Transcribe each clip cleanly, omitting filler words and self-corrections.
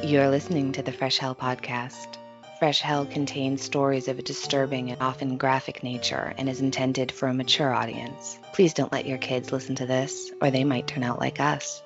You're listening to the Fresh Hell podcast. Fresh Hell contains stories of a disturbing and often graphic nature and is intended for a mature audience. Please don't let your kids listen to this, or they might turn out like us.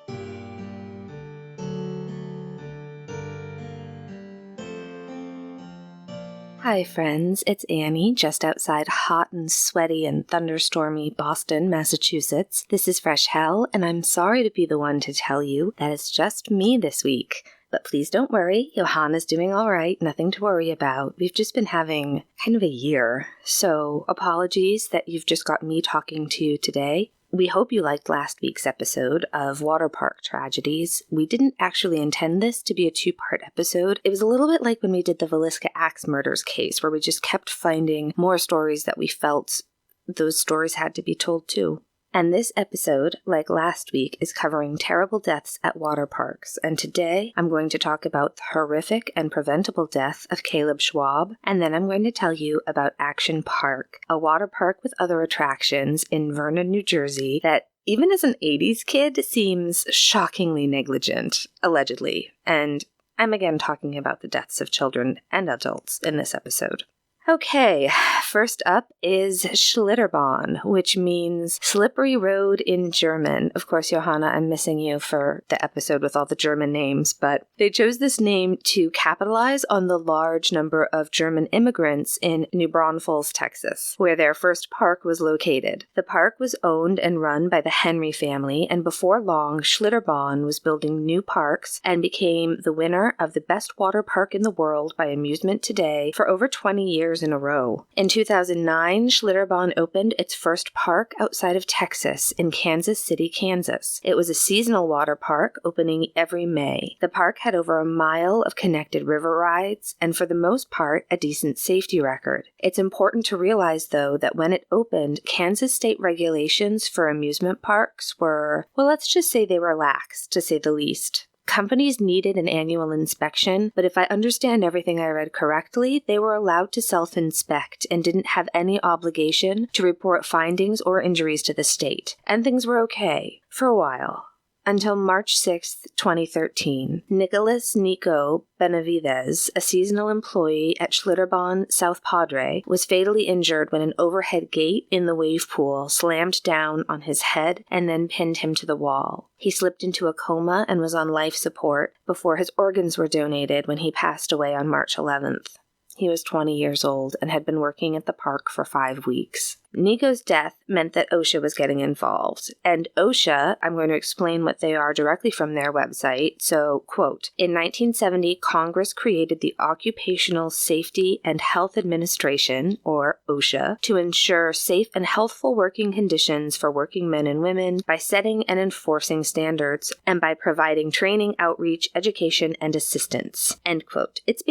Hi friends, it's Annie, just outside hot and sweaty and thunderstormy Boston, Massachusetts. This is Fresh Hell, and I'm sorry to be the one to tell you that it's just me this week. But please don't worry, Johanna's doing all right, nothing to worry about. We've just been having kind of a year, so apologies that you've just got me talking to you today. We hope you liked last week's episode of Waterpark Tragedies. We didn't actually intend this to be a two-part episode. It was a little bit like when we did the Villisca Axe murders case, where we just kept finding more stories that we felt those stories had to be told too. And this episode, like last week, is covering terrible deaths at water parks. And today, I'm going to talk about the horrific and preventable death of Caleb Schwab. And then I'm going to tell you about Action Park, a water park with other attractions in Vernon, New Jersey that, even as an 80s kid, seems shockingly negligent, allegedly. And I'm again talking about the deaths of children and adults in this episode. Okay, first up is Schlitterbahn, which means slippery road in German. Of course, Johanna, I'm missing you for the episode with all the German names, but they chose this name to capitalize on the large number of German immigrants in New Braunfels, Texas, where their first park was located. The park was owned and run by the Henry family, and before long, Schlitterbahn was building new parks and became the winner of the best water park in the world by Amusement Today for over 20 years in a row. In 2009, Schlitterbahn opened its first park outside of Texas in Kansas City, Kansas. It was a seasonal water park opening every May. The park had over a mile of connected river rides and for the most part a decent safety record. It's important to realize though that when it opened, Kansas state regulations for amusement parks were, well, let's just say they were lax, to say the least. Companies needed an annual inspection, but if I understand everything I read correctly, they were allowed to self-inspect and didn't have any obligation to report findings or injuries to the state. And things were okay for a while. Until March 6, 2013, Nicholas Nico Benavides, a seasonal employee at Schlitterbahn South Padre, was fatally injured when an overhead gate in the wave pool slammed down on his head and then pinned him to the wall. He slipped into a coma and was on life support before his organs were donated when he passed away on March 11th. He was 20 years old and had been working at the park for 5 weeks. Nico's death meant that OSHA was getting involved. And OSHA, I'm going to explain what they are directly from their website. So, quote, in 1970, Congress created the Occupational Safety and Health Administration, or OSHA, to ensure safe and healthful working conditions for working men and women by setting and enforcing standards and by providing training, outreach, education, and assistance, end quote. It's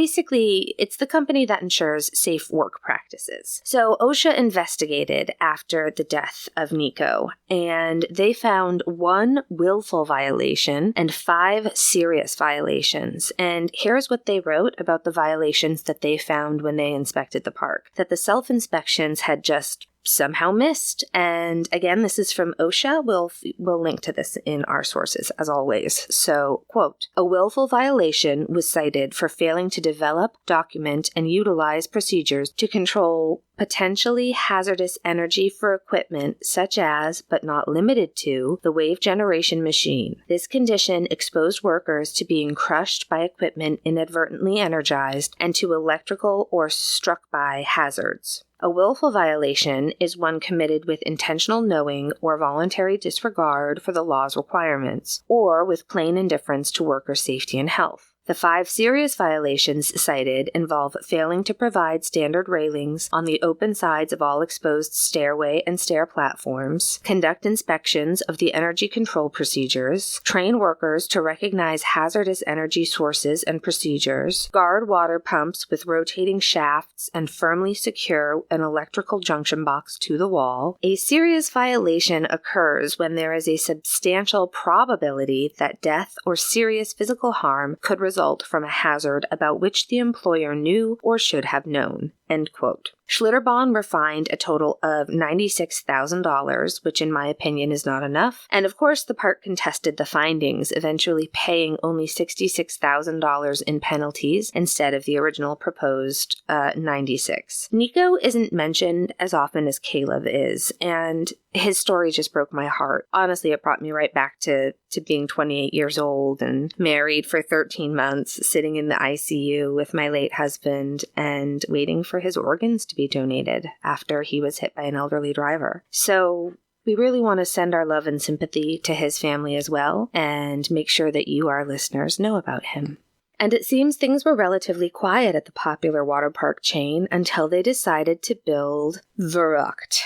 the company that ensures safe work practices. So OSHA investigated after the death of Nico, and they found 1 willful violation and 5 serious violations. And here's what they wrote about the violations that they found when they inspected the park. That the self-inspections had just somehow missed. And again, this is from OSHA. We'll link to this in our sources as always. So, quote, a willful violation was cited for failing to develop, document, and utilize procedures to control potentially hazardous energy for equipment such as, but not limited to, the wave generation machine. This condition exposed workers to being crushed by equipment inadvertently energized and to electrical or struck by hazards. A willful violation is one committed with intentional knowing or voluntary disregard for the law's requirements, or with plain indifference to worker safety and health. The 5 serious violations cited involve failing to provide standard railings on the open sides of all exposed stairway and stair platforms, conduct inspections of the energy control procedures, train workers to recognize hazardous energy sources and procedures, guard water pumps with rotating shafts, and firmly secure an electrical junction box to the wall. A serious violation occurs when there is a substantial probability that death or serious physical harm could result from a hazard about which the employer knew or should have known. End quote. Schlitterbahn were fined a total of $96,000, which in my opinion is not enough. And of course, the park contested the findings, eventually paying only $66,000 in penalties instead of the original proposed $96,000. Nico isn't mentioned as often as Caleb is, and his story just broke my heart. Honestly, it brought me right back to being 28 years old and married for 13 months, sitting in the ICU with my late husband and waiting for his organs to be donated after he was hit by an elderly driver. So we really want to send our love and sympathy to his family as well, and make sure that you, our listeners, know about him. And it seems things were relatively quiet at the popular water park chain until they decided to build Verrückt.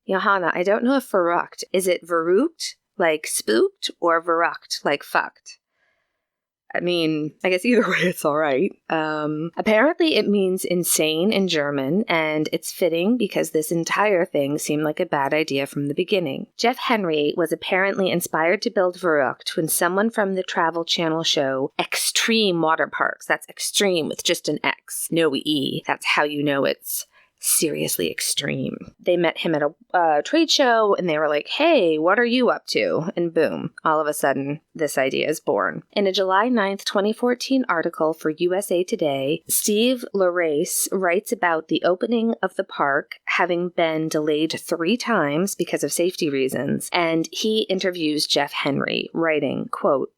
Johanna, I don't know if Verrückt, is it Verrückt, like spooked, or Verrückt, like fucked? I mean, I guess either way it's all right. Apparently it means insane in German, and it's fitting because this entire thing seemed like a bad idea from the beginning. Jeff Henry was apparently inspired to build Verrückt when someone from the Travel Channel show Extreme Water Parks, that's extreme with just an X, no E, that's how you know it's seriously extreme. They met him at a trade show and they were like, hey, what are you up to? And boom, all of a sudden, this idea is born. In a July 9th, 2014 article for USA Today, Steve Larace writes about the opening of the park having been delayed 3 times because of safety reasons, and he interviews Jeff Henry, writing, quote,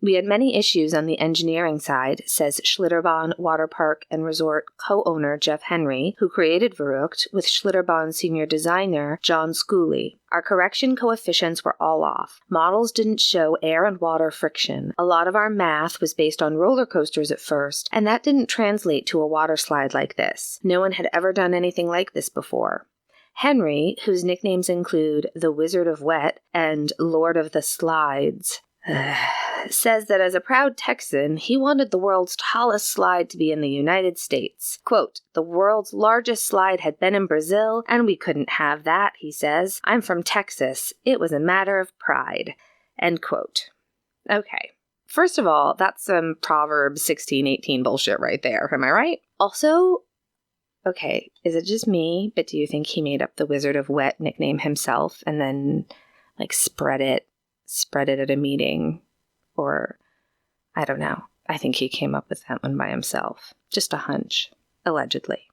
"We had many issues on the engineering side," says Schlitterbahn Water Park and Resort co-owner Jeff Henry, who created Verrückt with Schlitterbahn senior designer John Schooley. "Our correction coefficients were all off. Models didn't show air and water friction. A lot of our math was based on roller coasters at first, and that didn't translate to a water slide like this. No one had ever done anything like this before." Henry, whose nicknames include the Wizard of Wet and Lord of the Slides, says that as a proud Texan, he wanted the world's tallest slide to be in the United States. Quote, "The world's largest slide had been in Brazil, and we couldn't have that," he says. "I'm from Texas. It was a matter of pride." End quote. Okay. First of all, that's some Proverbs 16:18 bullshit right there. Am I right? Also, okay, is it just me, but do you think he made up the Wizard of Wet nickname himself and then, like, spread it at a meeting? Or, I don't know. I think he came up with that one by himself. Just a hunch. Allegedly.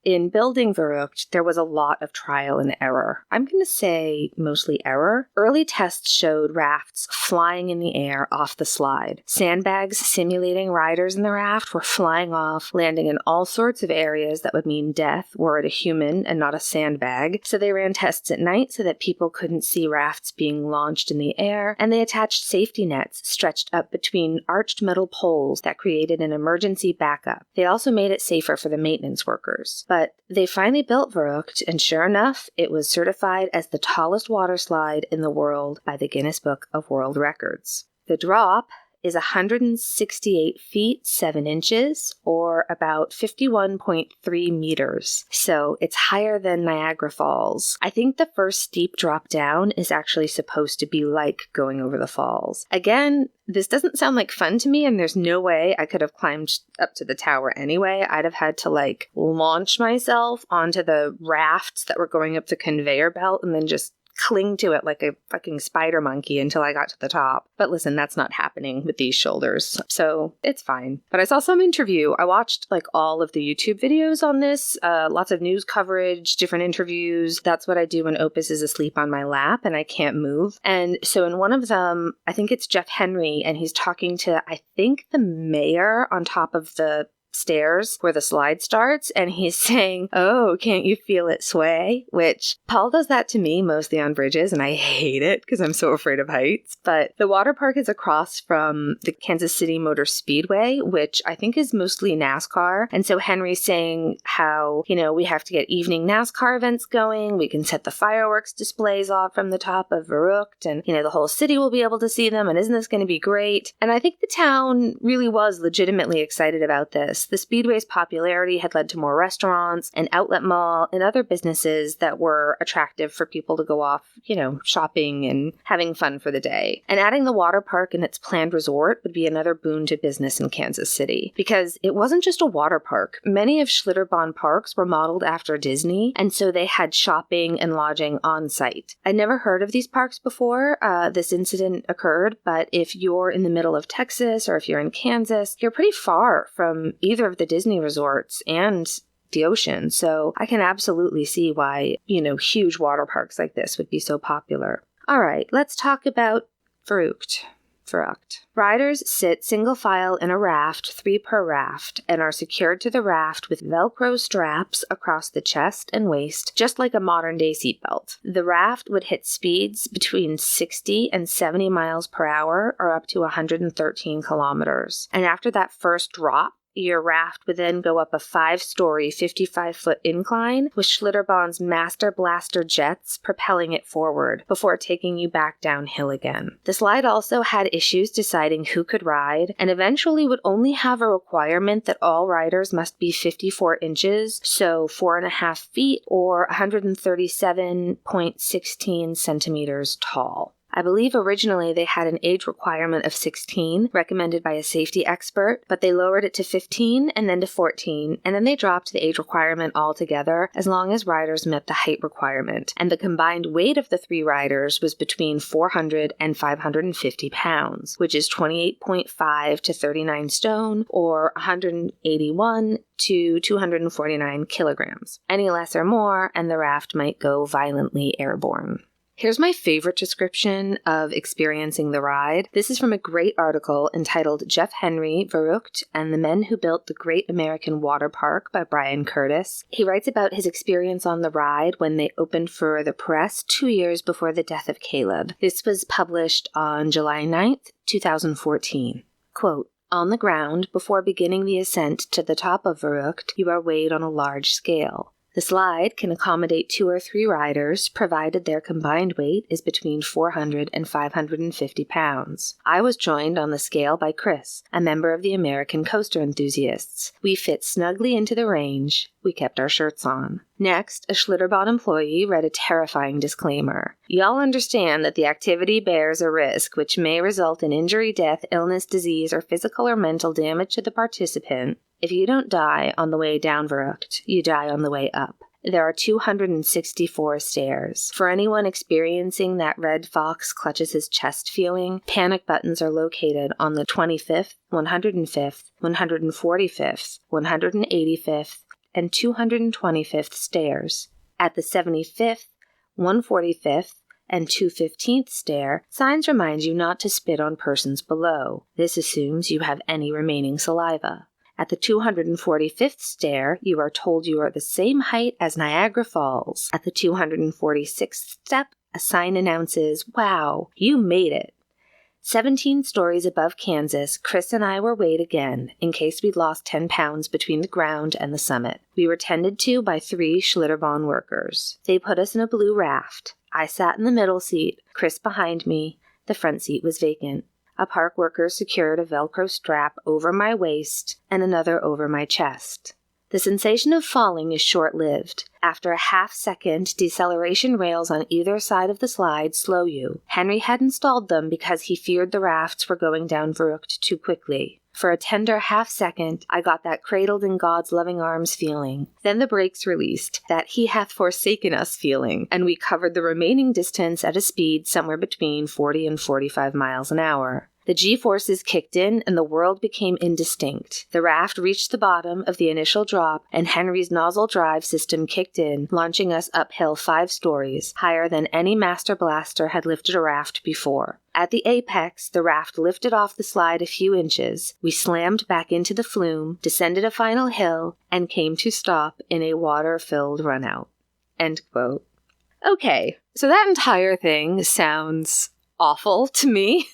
In building Verrückt, there was a lot of trial and error. I'm going to say mostly error. Early tests showed rafts flying in the air off the slide. Sandbags simulating riders in the raft were flying off, landing in all sorts of areas that would mean death were it a human and not a sandbag. So they ran tests at night so that people couldn't see rafts being launched in the air, and they attached safety nets stretched up between arched metal poles that created an emergency backup. They also made it safer for the maintenance workers. But they finally built Verrückt, and sure enough, it was certified as the tallest water slide in the world by the Guinness Book of World Records. The drop is 168 feet 7 inches, or about 51.3 meters. So it's higher than Niagara Falls. I think the first steep drop down is actually supposed to be like going over the falls. Again, this doesn't sound like fun to me, and there's no way I could have climbed up to the tower anyway. I'd have had to, like, launch myself onto the rafts that were going up the conveyor belt and then just cling to it like a fucking spider monkey until I got to the top. But listen, that's not happening with these shoulders, so it's fine. But I saw some interview. I watched like all of the YouTube videos on this, lots of news coverage, different interviews. That's what I do when Opus is asleep on my lap and I can't move. And so in one of them, I think it's Jeff Henry, and he's talking to, I think, the mayor on top of the stairs where the slide starts, and he's saying, "Oh, can't you feel it sway?" Which Paul does that to me mostly on bridges, and I hate it because I'm so afraid of heights. But the water park is across from the Kansas City Motor Speedway, which I think is mostly NASCAR. And so Henry's saying how, we have to get evening NASCAR events going. We can set the fireworks displays off from the top of Verrückt, and, the whole city will be able to see them. And isn't this going to be great? And I think the town really was legitimately excited about this. The Speedway's popularity had led to more restaurants, an outlet mall, and other businesses that were attractive for people to go off, shopping and having fun for the day. And adding the water park and its planned resort would be another boon to business in Kansas City, because it wasn't just a water park. Many of Schlitterbahn parks were modeled after Disney, and so they had shopping and lodging on site. I'd never heard of these parks before this incident occurred, but if you're in the middle of Texas or if you're in Kansas, you're pretty far from either of the Disney resorts and the ocean. So I can absolutely see why, huge water parks like this would be so popular. All right, let's talk about Verrückt. Riders sit single file in a raft, 3 per raft, and are secured to the raft with Velcro straps across the chest and waist, just like a modern-day seatbelt. The raft would hit speeds between 60 and 70 miles per hour, or up to 113 kilometers. And after that first drop, your raft would then go up a 5-story, 55-foot incline with Schlitterbahn's Master Blaster jets propelling it forward before taking you back downhill again. The slide also had issues deciding who could ride, and eventually would only have a requirement that all riders must be 54 inches, so 4.5 feet, or 137.16 centimeters tall. I believe originally they had an age requirement of 16, recommended by a safety expert, but they lowered it to 15 and then to 14, and then they dropped the age requirement altogether as long as riders met the height requirement, and the combined weight of the 3 riders was between 400 and 550 pounds, which is 28.5 to 39 stone, or 181 to 249 kilograms. Any less or more, and the raft might go violently airborne. Here's my favorite description of experiencing the ride. This is from a great article entitled Jeff Henry, Verrückt, and the Men Who Built the Great American Water Park by Brian Curtis. He writes about his experience on the ride when they opened for the press 2 years before the death of Caleb. This was published on July 9th, 2014. Quote, "On the ground, before beginning the ascent to the top of Verrückt, you are weighed on a large scale. The slide can accommodate 2 or 3 riders, provided their combined weight is between 400 and 550 pounds. I was joined on the scale by Chris, a member of the American Coaster Enthusiasts. We fit snugly into the range. We kept our shirts on." Next, a Schlitterbahn employee read a terrifying disclaimer. "Y'all understand that the activity bears a risk which may result in injury, death, illness, disease, or physical or mental damage to the participant. If you don't die on the way down Verrückt, you die on the way up. There are 264 stairs. For anyone experiencing that red fox clutches his chest feeling, panic buttons are located on the 25th, 105th, 145th, 185th, and 225th stairs. At the 75th, 145th, and 215th stair, signs remind you not to spit on persons below. This assumes you have any remaining saliva. At the 245th stair, you are told you are the same height as Niagara Falls. At the 246th step, a sign announces, 'Wow, you made it.' 17 stories above Kansas, Chris and I were weighed again, in case we'd lost 10 pounds between the ground and the summit. We were tended to by 3 Schlitterbahn workers. They put us in a blue raft. I sat in the middle seat, Chris behind me. The front seat was vacant. A park worker secured a Velcro strap over my waist and another over my chest. The sensation of falling is short-lived. After a half-second, deceleration rails on either side of the slide slow you. Henry had installed them because he feared the rafts were going down Verrückt too quickly. For a tender half-second, I got that cradled in God's loving arms feeling. Then the brakes released, that he hath forsaken us feeling, and we covered the remaining distance at a speed somewhere between 40 and 45 miles an hour. The G-forces kicked in, and the world became indistinct. The raft reached the bottom of the initial drop, and Henry's nozzle drive system kicked in, launching us uphill 5 stories, higher than any Master Blaster had lifted a raft before. At the apex, the raft lifted off the slide a few inches. We slammed back into the flume, descended a final hill, and came to stop in a water-filled runout." End quote. Okay, so that entire thing sounds awful to me.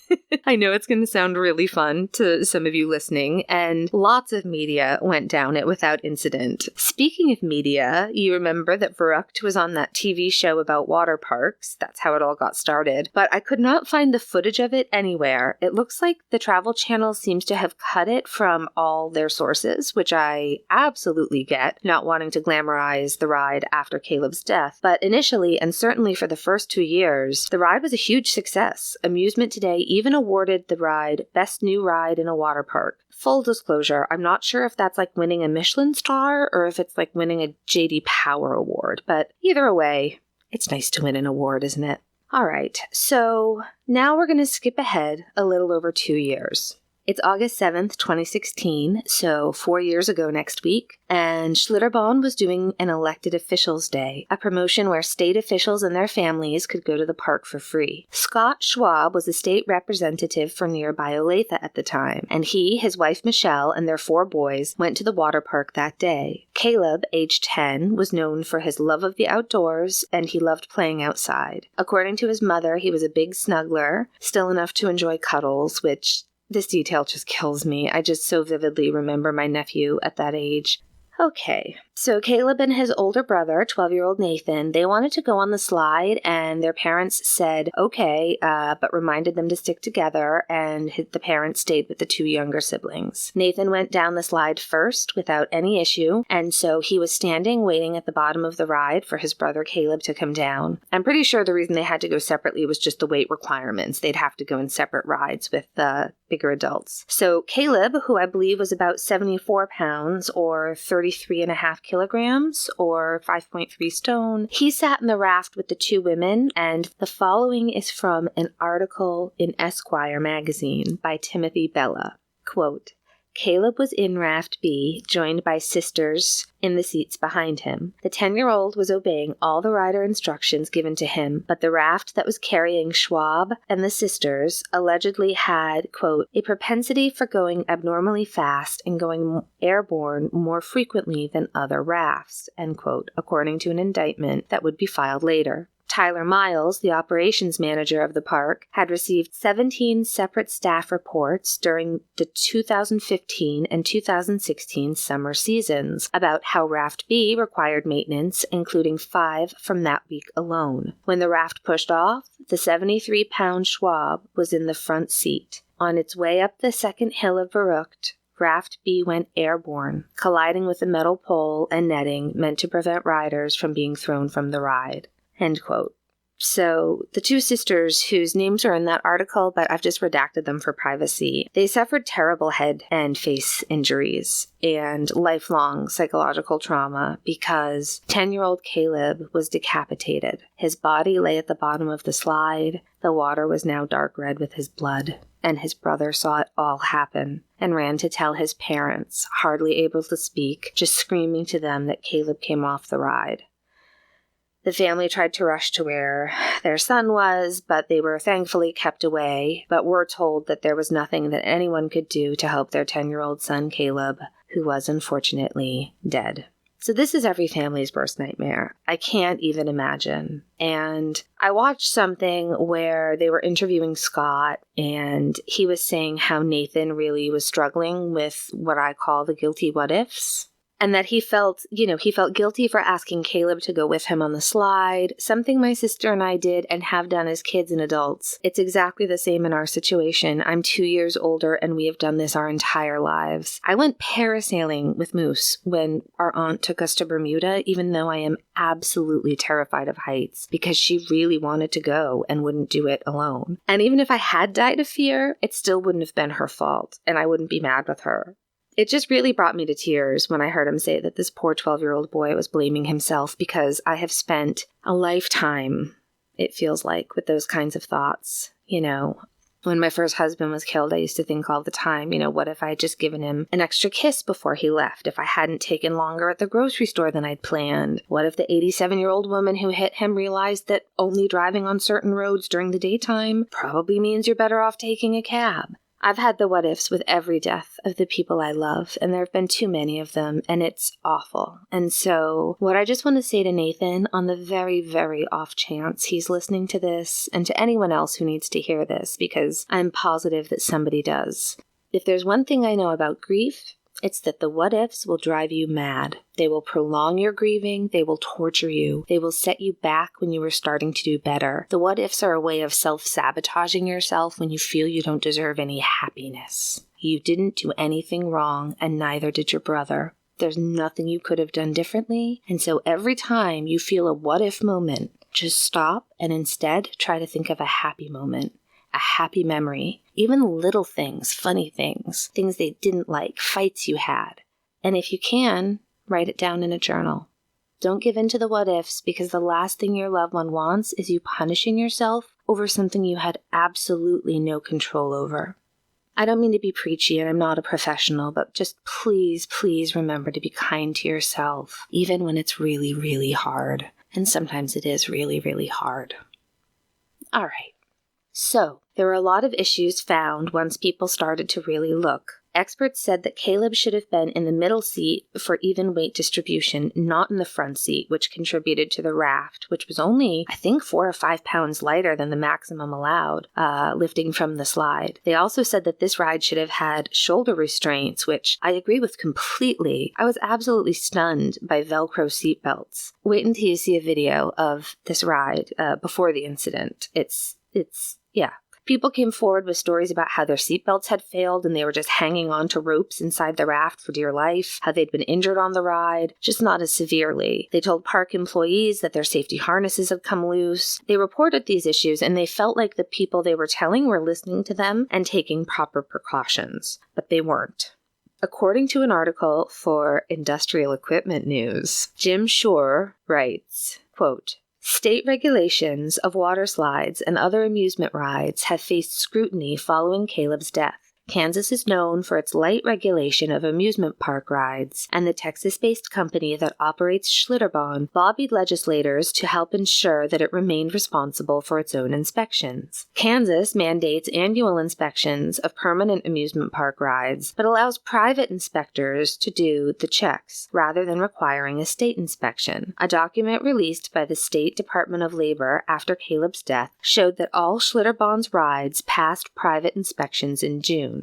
I know it's going to sound really fun to some of you listening, and lots of media went down it without incident. Speaking of media, you remember that Verrückt was on that TV show about water parks. That's how it all got started. But I could not find the footage of it anywhere. It looks like the Travel Channel seems to have cut it from all their sources, which I absolutely get, not wanting to glamorize the ride after Caleb's death. But initially, and certainly for the first 2 years, the ride was a huge success. Amusement Today even awarded the ride Best New Ride in a Water Park. Full disclosure, I'm not sure if that's like winning a Michelin star or if it's like winning a J.D. Power award, but either way, it's nice to win an award, isn't it? All right, so now we're going to skip ahead a little over 2 years. It's August 7th, 2016, so 4 years ago next week, and Schlitterbahn was doing an elected officials day, a promotion where state officials and their families could go to the park for free. Scott Schwab was a state representative for nearby Olathe at the time, and he, his wife Michelle, and their 4 boys went to the water park that day. Caleb, aged 10, was known for his love of the outdoors, and he loved playing outside. According to his mother, he was a big snuggler, still enough to enjoy cuddles, which... this detail just kills me. I just so vividly remember my nephew at that age. Okay, so Caleb and his older brother, 12-year-old Nathan, they wanted to go on the slide, and their parents said okay, but reminded them to stick together, and the parents stayed with the 2 younger siblings. Nathan went down the slide first without any issue, and so he was standing waiting at the bottom of the ride for his brother Caleb to come down. I'm pretty sure the reason they had to go separately was just the weight requirements. They'd have to go in separate rides with bigger adults. So Caleb, who I believe was about 74 pounds or 33.5 kilograms or 5.3 stone, he sat in the raft with the 2 women, and the following is from an article in Esquire magazine by Timothy Bella. Quote, Caleb was in Raft B, joined by sisters in the seats behind him. The 10-year-old was obeying all the rider instructions given to him, but the raft that was carrying Schwab and the sisters allegedly had, quote, a propensity for going abnormally fast and going airborne more frequently than other rafts, end quote, according to an indictment that would be filed later. Tyler Miles, the operations manager of the park, had received 17 separate staff reports during the 2015 and 2016 summer seasons about how Raft B required maintenance, including 5 from that week alone. When the raft pushed off, the 73-pound Schwab was in the front seat. On its way up the second hill of Verrückt, Raft B went airborne, colliding with a metal pole and netting meant to prevent riders from being thrown from the ride. End quote. So the 2 sisters, whose names are in that article, but I've just redacted them for privacy, they suffered terrible head and face injuries and lifelong psychological trauma because 10-year-old Caleb was decapitated. His body lay at the bottom of the slide. The water was now dark red with his blood, and his brother saw it all happen and ran to tell his parents, hardly able to speak, just screaming to them that Caleb came off the ride. The family tried to rush to where their son was, but they were thankfully kept away, but were told that there was nothing that anyone could do to help their 10-year-old son Caleb, who was unfortunately dead. So this is every family's worst nightmare. I can't even imagine. And I watched something where they were interviewing Scott, and he was saying how Nathan really was struggling with what I call the guilty what-ifs. And that he felt guilty for asking Caleb to go with him on the slide, something my sister and I did and have done as kids and adults. It's exactly the same in our situation. I'm 2 years older and we have done this our entire lives. I went parasailing with Moose when our aunt took us to Bermuda, even though I am absolutely terrified of heights, because she really wanted to go and wouldn't do it alone. And even if I had died of fear, it still wouldn't have been her fault, and I wouldn't be mad with her. It just really brought me to tears when I heard him say that this poor 12-year-old boy was blaming himself, because I have spent a lifetime, it feels like, with those kinds of thoughts. You know, when my first husband was killed, I used to think all the time, what if I had just given him an extra kiss before he left? If I hadn't taken longer at the grocery store than I'd planned? What if the 87-year-old woman who hit him realized that only driving on certain roads during the daytime probably means you're better off taking a cab? I've had the what ifs with every death of the people I love, and there have been too many of them, and it's awful. And so what I just want to say to Nathan, on the very, very off chance he's listening to this, and to anyone else who needs to hear this, because I'm positive that somebody does. If there's one thing I know about grief, it's that the what-ifs will drive you mad. They will prolong your grieving. They will torture you. They will set you back when you were starting to do better. The what-ifs are a way of self-sabotaging yourself when you feel you don't deserve any happiness. You didn't do anything wrong, and neither did your brother. There's nothing you could have done differently, and so every time you feel a what-if moment, just stop and instead try to think of a happy moment. A happy memory, even little things, funny things, things they didn't like, fights you had. And if you can, write it down in a journal. Don't give in to the what-ifs, because the last thing your loved one wants is you punishing yourself over something you had absolutely no control over. I don't mean to be preachy, and I'm not a professional, but just please, please remember to be kind to yourself, even when it's really, really hard. And sometimes it is really, really hard. All right. So, there were a lot of issues found once people started to really look. Experts said that Caleb should have been in the middle seat for even weight distribution, not in the front seat, which contributed to the raft, which was only, I think, 4 or 5 pounds lighter than the maximum allowed, lifting from the slide. They also said that this ride should have had shoulder restraints, which I agree with completely. I was absolutely stunned by Velcro seatbelts. Wait until you see a video of this ride before the incident. Yeah. People came forward with stories about how their seatbelts had failed and they were just hanging on to ropes inside the raft for dear life, how they'd been injured on the ride, just not as severely. They told park employees that their safety harnesses had come loose. They reported these issues and they felt like the people they were telling were listening to them and taking proper precautions, but they weren't. According to an article for Industrial Equipment News, Jim Shore writes, quote, "State regulations of water slides and other amusement rides have faced scrutiny following Caleb's death. Kansas is known for its light regulation of amusement park rides, and the Texas-based company that operates Schlitterbahn lobbied legislators to help ensure that it remained responsible for its own inspections. Kansas mandates annual inspections of permanent amusement park rides, but allows private inspectors to do the checks, rather than requiring a state inspection. A document released by the State Department of Labor after Caleb's death showed that all Schlitterbahn's rides passed private inspections in June."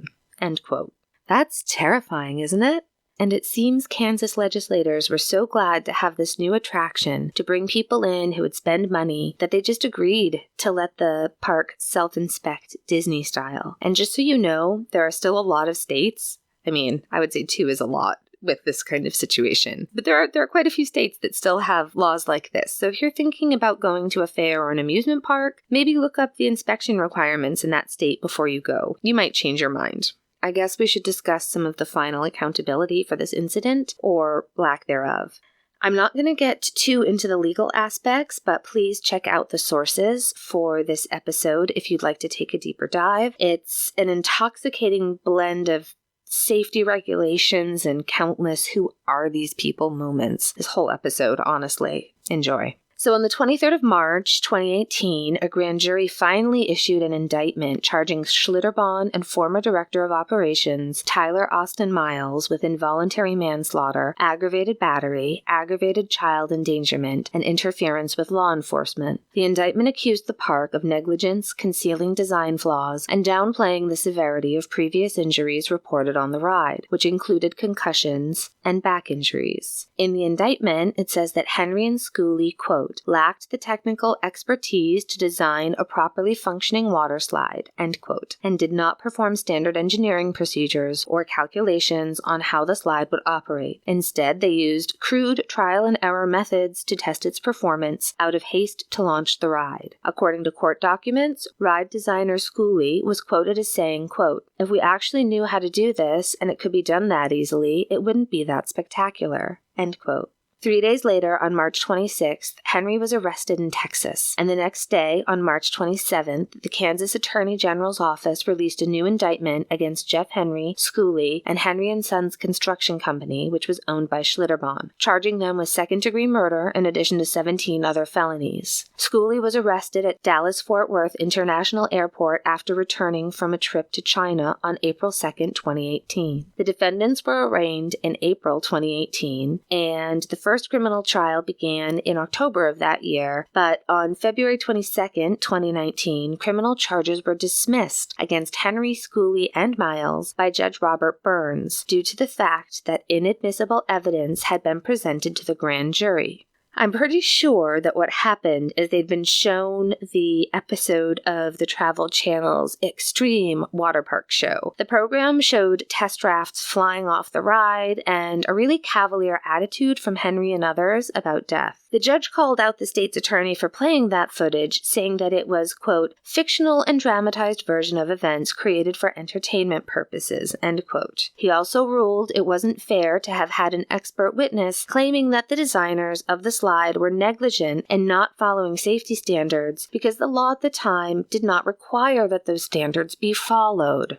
End quote. That's terrifying, isn't it? And it seems Kansas legislators were so glad to have this new attraction to bring people in who would spend money that they just agreed to let the park self-inspect Disney style. And just so you know, there are still a lot of states. I mean, I would say 2 is a lot with this kind of situation. But there are quite a few states that still have laws like this. So if you're thinking about going to a fair or an amusement park, maybe look up the inspection requirements in that state before you go. You might change your mind. I guess we should discuss some of the final accountability for this incident, or lack thereof. I'm not going to get too into the legal aspects, but please check out the sources for this episode if you'd like to take a deeper dive. It's an intoxicating blend of safety regulations and countless who are these people moments. This whole episode, honestly. Enjoy. So on the 23rd of March, 2018, a grand jury finally issued an indictment charging Schlitterbahn and former Director of Operations Tyler Austin Miles with involuntary manslaughter, aggravated battery, aggravated child endangerment, and interference with law enforcement. The indictment accused the park of negligence, concealing design flaws, and downplaying the severity of previous injuries reported on the ride, which included concussions and back injuries. In the indictment, it says that Henry and Schooley, quote, lacked the technical expertise to design a properly functioning water slide, end quote, and did not perform standard engineering procedures or calculations on how the slide would operate. Instead, they used crude trial and error methods to test its performance out of haste to launch the ride. According to court documents, ride designer Schooley was quoted as saying, quote, "If we actually knew how to do this and it could be done that easily, it wouldn't be that spectacular," end quote. 3 days later, on March 26th, Henry was arrested in Texas, and the next day, on March 27th, the Kansas Attorney General's office released a new indictment against Jeff Henry, Schooley, and Henry & Sons Construction Company, which was owned by Schlitterbahn, charging them with second-degree murder in addition to 17 other felonies. Schooley was arrested at Dallas-Fort Worth International Airport after returning from a trip to China on April 2, 2018. The defendants were arraigned in April 2018, and the first criminal trial began in October of that year, but on February 22, 2019, criminal charges were dismissed against Henry, Schooley, and Miles by Judge Robert Burns due to the fact that inadmissible evidence had been presented to the grand jury. I'm pretty sure that what happened is they'd been shown the episode of the Travel Channel's Extreme Waterpark show. The program showed test rafts flying off the ride and a really cavalier attitude from Henry and others about death. The judge called out the state's attorney for playing that footage, saying that it was, quote, fictional and dramatized version of events created for entertainment purposes, end quote. He also ruled it wasn't fair to have had an expert witness claiming that the designers of the slide were negligent and not following safety standards because the law at the time did not require that those standards be followed.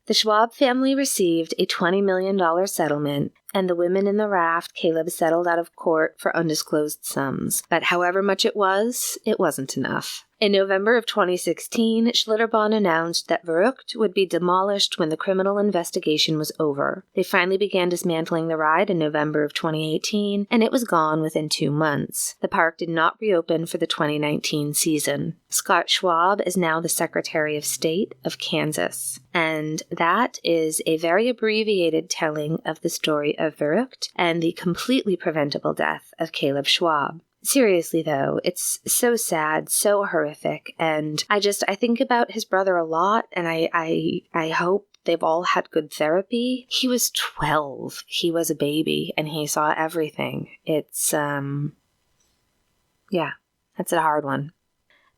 The Schwab family received a $20 million settlement, and the women in the raft Caleb settled out of court for undisclosed sums. But however much it wasn't enough. In November of 2016, Schlitterbahn announced that Verrückt would be demolished when the criminal investigation was over. They finally began dismantling the ride in November of 2018, and it was gone within 2 months. The park did not reopen for the 2019 season. Scott Schwab is now the Secretary of State of Kansas, and that is a very abbreviated telling of the story of Verrückt and the completely preventable death of Caleb Schwab. Seriously, though, it's so sad, so horrific, and I think about his brother a lot, and I hope they've all had good therapy. He was 12. He was a baby, and he saw everything. It's, that's a hard one.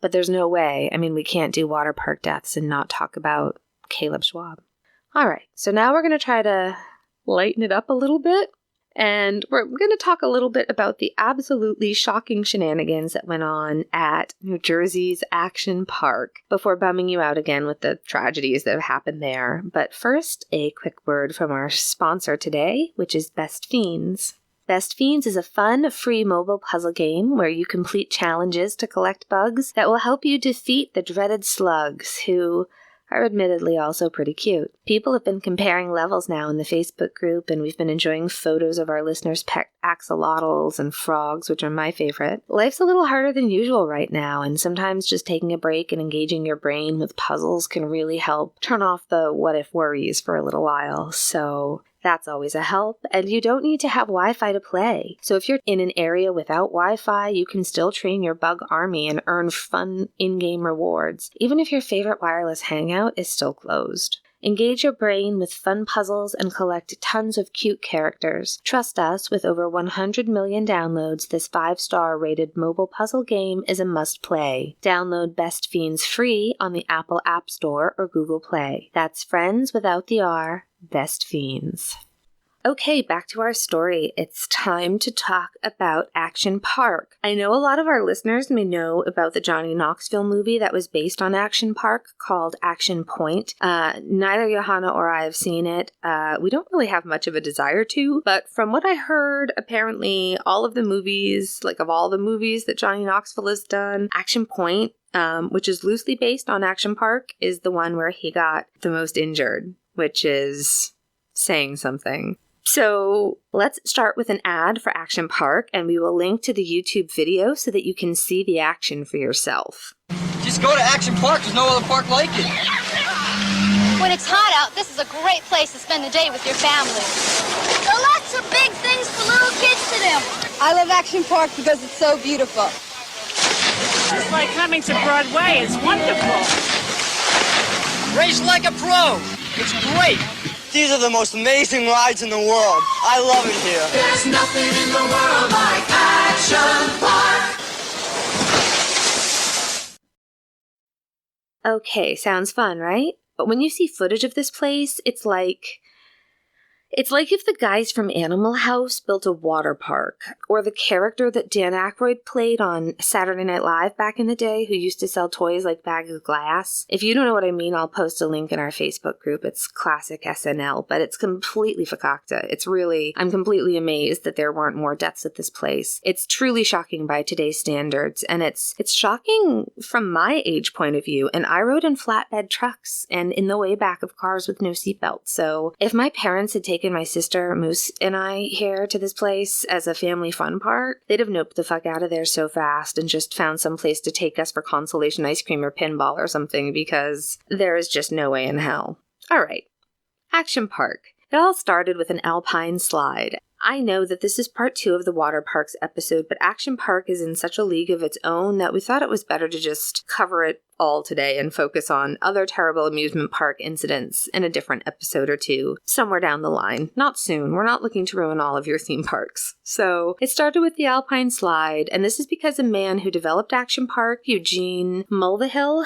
But there's no way. I mean, we can't do water park deaths and not talk about Caleb Schwab. All right, so now we're going to try to lighten it up a little bit. And we're going to talk a little bit about the absolutely shocking shenanigans that went on at New Jersey's Action Park before bumming you out again with the tragedies that have happened there. But first, a quick word from our sponsor today, which is Best Fiends. Best Fiends is a fun, free mobile puzzle game where you complete challenges to collect bugs that will help you defeat the dreaded slugs, who are admittedly also pretty cute. People have been comparing levels now in the Facebook group, and we've been enjoying photos of our listeners' pet axolotls and frogs, which are my favorite. Life's a little harder than usual right now, and sometimes just taking a break and engaging your brain with puzzles can really help turn off the what-if worries for a little while. So that's always a help, and you don't need to have Wi-Fi to play. So if you're in an area without Wi-Fi, you can still train your bug army and earn fun in-game rewards, even if your favorite wireless hangout is still closed. Engage your brain with fun puzzles and collect tons of cute characters. Trust us, with over 100 million downloads, this 5-star rated mobile puzzle game is a must-play. Download Best Fiends free on the Apple App Store or Google Play. That's friends without the R, Best Fiends. Okay, back to our story. It's time to talk about Action Park. I know a lot of our listeners may know about the Johnny Knoxville movie that was based on Action Park called Action Point. Neither Johanna or I have seen it. We don't really have much of a desire to, but from what I heard, apparently all of the movies, of all the movies that Johnny Knoxville has done, Action Point, which is loosely based on Action Park, is the one where he got the most injured, which is saying something. So let's start with an ad for Action Park, and we will link to the YouTube video so that you can see the action for yourself. Just go to Action Park. There's no other park like it. When it's hot out, this is a great place to spend the day with your family. There are lots of big things for little kids to do. I love Action Park because it's so beautiful. It's like coming to Broadway. It's wonderful. Race like a pro. It's great. These are the most amazing rides in the world. I love it here. There's nothing in the world like Action Park. Okay, sounds fun, right? But when you see footage of this place, it's like It's like if the guys from Animal House built a water park, or the character that Dan Aykroyd played on Saturday Night Live back in the day who used to sell toys like bags of glass. If you don't know what I mean, I'll post a link in our Facebook group. It's classic SNL, but it's completely fakakta. I'm completely amazed that there weren't more deaths at this place. It's truly shocking by today's standards, and it's shocking from my age point of view, and I rode in flatbed trucks and in the way back of cars with no seatbelts, so if my parents had taken my sister, Moose, and I here to this place as a family fun park, they'd have noped the fuck out of there so fast and just found some place to take us for consolation ice cream or pinball or something, because there is just no way in hell. All right. Action Park. It all started with an alpine slide. I know that this is part 2 of the Water Parks episode, but Action Park is in such a league of its own that we thought it was better to just cover it all today and focus on other terrible amusement park incidents in a different episode or 2, somewhere down the line. Not soon. We're not looking to ruin all of your theme parks. So it started with the Alpine Slide, and this is because a man who developed Action Park, Eugene Mulvihill,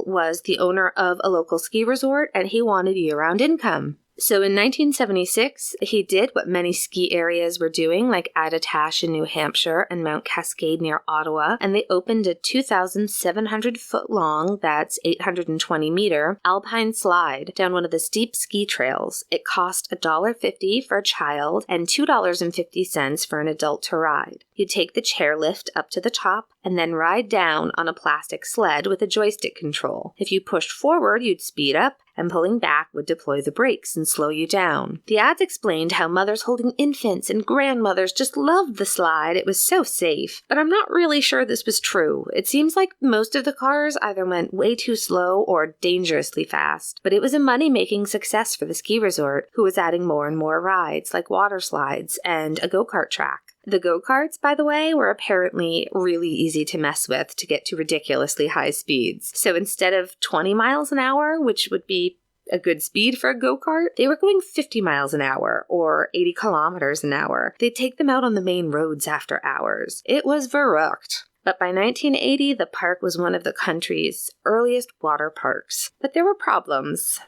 was the owner of a local ski resort, and he wanted year-round income. So in 1976, he did what many ski areas were doing, like Attitash in New Hampshire and Mount Cascade near Ottawa, and they opened a 2,700-foot-long, that's 820-meter, alpine slide down one of the steep ski trails. It cost $1.50 for a child and $2.50 for an adult to ride. You'd take the chairlift up to the top and then ride down on a plastic sled with a joystick control. If you pushed forward, you'd speed up, and pulling back would deploy the brakes and slow you down. The ads explained how mothers holding infants and grandmothers just loved the slide. It was so safe. But I'm not really sure this was true. It seems like most of the cars either went way too slow or dangerously fast. But it was a money-making success for the ski resort, who was adding more and more rides, like water slides and a go-kart track. The go-karts, by the way, were apparently really easy to mess with to get to ridiculously high speeds. So instead of 20 miles an hour, which would be a good speed for a go-kart, they were going 50 miles an hour or 80 kilometers an hour. They'd take them out on the main roads after hours. It was verrückt. But by 1980, the park was one of the country's earliest water parks. But there were problems.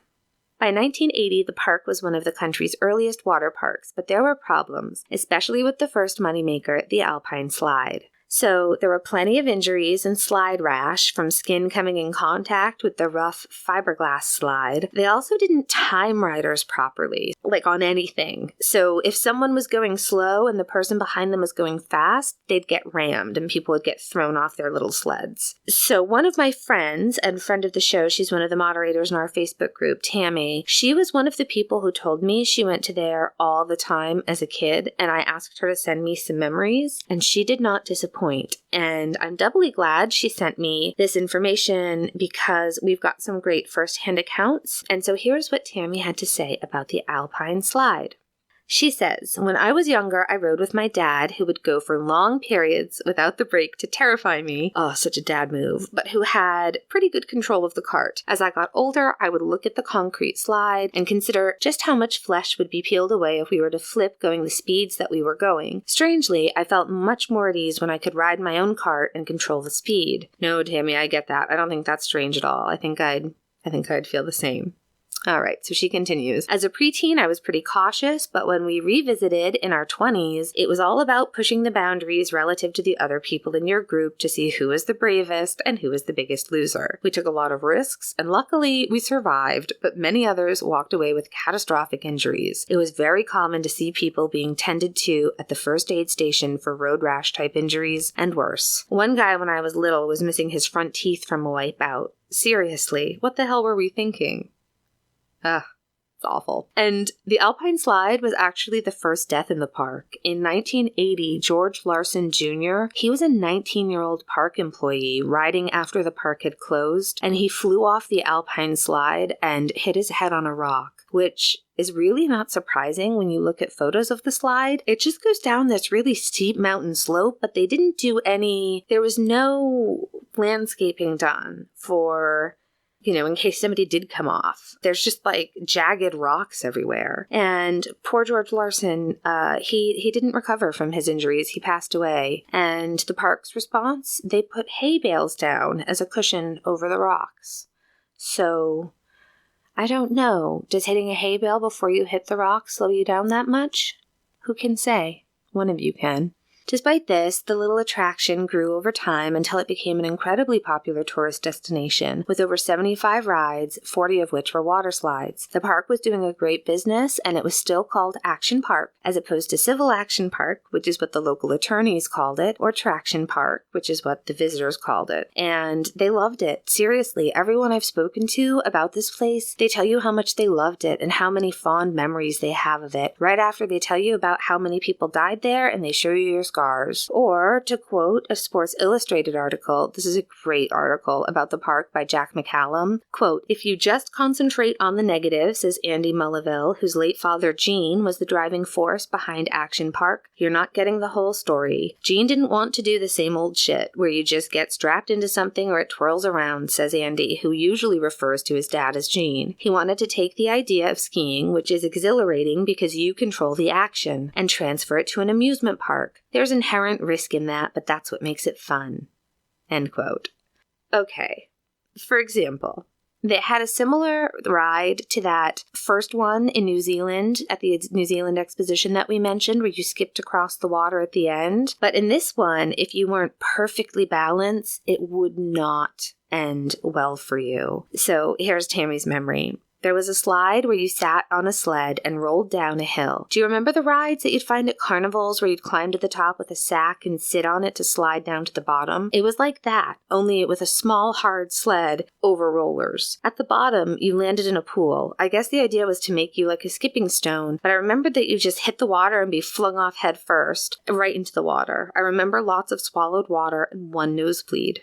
By 1980, the park was one of the country's earliest water parks, but there were problems, especially with the first moneymaker, the Alpine Slide. So there were plenty of injuries and slide rash from skin coming in contact with the rough fiberglass slide. They also didn't time riders properly, like on anything. So if someone was going slow and the person behind them was going fast, they'd get rammed and people would get thrown off their little sleds. So one of my friends and friend of the show, she's one of the moderators in our Facebook group, Tammy, she was one of the people who told me she went to there all the time as a kid, and I asked her to send me some memories, and she did not disappoint. And I'm doubly glad she sent me this information because we've got some great first-hand accounts. And so here's what Tammy had to say about the Alpine Slide. She says, when I was younger, I rode with my dad, who would go for long periods without the brake to terrify me. Oh, such a dad move. But who had pretty good control of the cart. As I got older, I would look at the concrete slide and consider just how much flesh would be peeled away if we were to flip going the speeds that we were going. Strangely, I felt much more at ease when I could ride my own cart and control the speed. No, Tammy, I get that. I don't think that's strange at all. I think I'd feel the same. All right, so she continues. As a preteen, I was pretty cautious, but when we revisited in our 20s, it was all about pushing the boundaries relative to the other people in your group to see who was the bravest and who was the biggest loser. We took a lot of risks, and luckily we survived, but many others walked away with catastrophic injuries. It was very common to see people being tended to at the first aid station for road rash type injuries and worse. One guy when I was little was missing his front teeth from a wipeout. Seriously, what the hell were we thinking? It's awful. And the Alpine Slide was actually the first death in the park. In 1980, George Larson Jr., he was a 19-year-old park employee riding after the park had closed, and he flew off the Alpine Slide and hit his head on a rock, which is really not surprising when you look at photos of the slide. It just goes down this really steep mountain slope, but they didn't do there was no landscaping done for, in case somebody did come off. There's just like jagged rocks everywhere. And poor George Larson, he didn't recover from his injuries. He passed away. And the park's response, they put hay bales down as a cushion over the rocks. So I don't know. Does hitting a hay bale before you hit the rock slow you down that much? Who can say? One of you can. Despite this, the little attraction grew over time until it became an incredibly popular tourist destination, with over 75 rides, 40 of which were water slides. The park was doing a great business, and it was still called Action Park, as opposed to Civil Action Park, which is what the local attorneys called it, or Traction Park, which is what the visitors called it. And they loved it. Seriously, everyone I've spoken to about this place, they tell you how much they loved it and how many fond memories they have of it, right after they tell you about how many people died there and they show you your scars. Or, to quote a Sports Illustrated article, this is a great article about the park by Jack McCallum, quote, "If you just concentrate on the negative," says Andy Mullaville, whose late father Gene was the driving force behind Action Park, "you're not getting the whole story. Gene didn't want to do the same old shit, where you just get strapped into something or it twirls around," says Andy, who usually refers to his dad as Gene. He wanted to take the idea of skiing, which is exhilarating because you control the action, and transfer it to an amusement park. There's inherent risk in that, but that's what makes it fun. End quote. Okay. For example, they had a similar ride to that first one in New Zealand at the New Zealand exposition that we mentioned, where you skipped across the water at the end. But in this one, if you weren't perfectly balanced, it would not end well for you. So here's Tammy's memory. There was a slide where you sat on a sled and rolled down a hill. Do you remember the rides that you'd find at carnivals where you'd climb to the top with a sack and sit on it to slide down to the bottom? It was like that, only with a small, hard sled over rollers. At the bottom, you landed in a pool. I guess the idea was to make you like a skipping stone, but I remembered that you just hit the water and be flung off head first, right into the water. I remember lots of swallowed water and one nosebleed.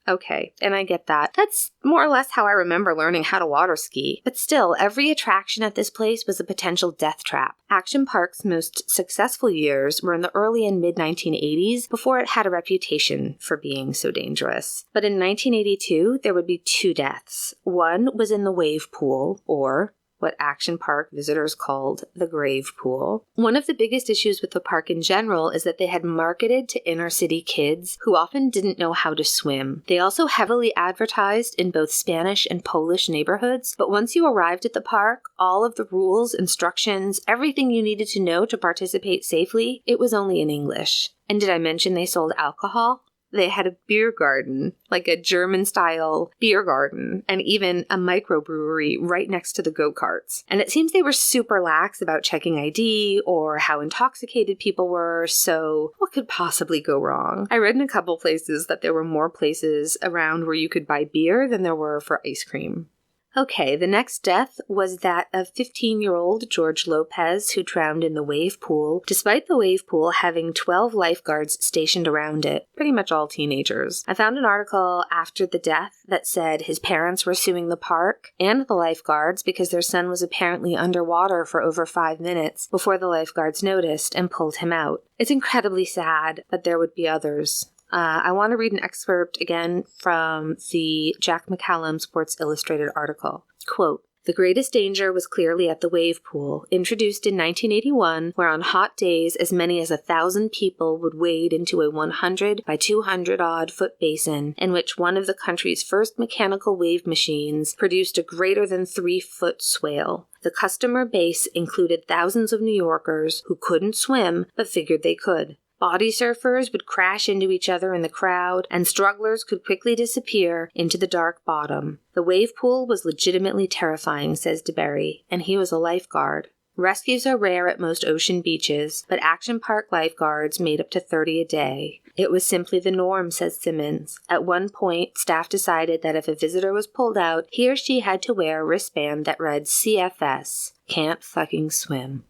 Okay, and I get that. That's more or less how I remember learning how to water ski. But still, every attraction at this place was a potential death trap. Action Park's most successful years were in the early and mid-1980s, before it had a reputation for being so dangerous. But in 1982, there would be 2 deaths. One was in the wave pool, or what Action Park visitors called the grave pool. One of the biggest issues with the park in general is that they had marketed to inner city kids who often didn't know how to swim. They also heavily advertised in both Spanish and Polish neighborhoods, but once you arrived at the park, all of the rules, instructions, everything you needed to know to participate safely, it was only in English. And did I mention they sold alcohol? They had a beer garden, like a German-style beer garden, and even a microbrewery right next to the go-karts. And it seems they were super lax about checking ID or how intoxicated people were, so what could possibly go wrong? I read in a couple places that there were more places around where you could buy beer than there were for ice cream. Okay, the next death was that of 15-year-old George Lopez, who drowned in the wave pool, despite the wave pool having 12 lifeguards stationed around it, pretty much all teenagers. I found an article after the death that said his parents were suing the park and the lifeguards because their son was apparently underwater for over 5 minutes before the lifeguards noticed and pulled him out. It's incredibly sad, but there would be others. I want to read an excerpt again from the Jack McCallum Sports Illustrated article. Quote, "The greatest danger was clearly at the wave pool, introduced in 1981, where on hot days as many as 1,000 people would wade into a 100 by 200-odd foot basin, in which one of the country's first mechanical wave machines produced a greater than 3-foot swale. The customer base included thousands of New Yorkers who couldn't swim but figured they could. Body surfers would crash into each other in the crowd, and strugglers could quickly disappear into the dark bottom. The wave pool was legitimately terrifying," says DeBerry, and he was a lifeguard. Rescues are rare at most ocean beaches, but Action Park lifeguards made up to 30 a day. It was simply the norm, says Simmons. At one point, staff decided that if a visitor was pulled out, he or she had to wear a wristband that read CFS, can't fucking swim.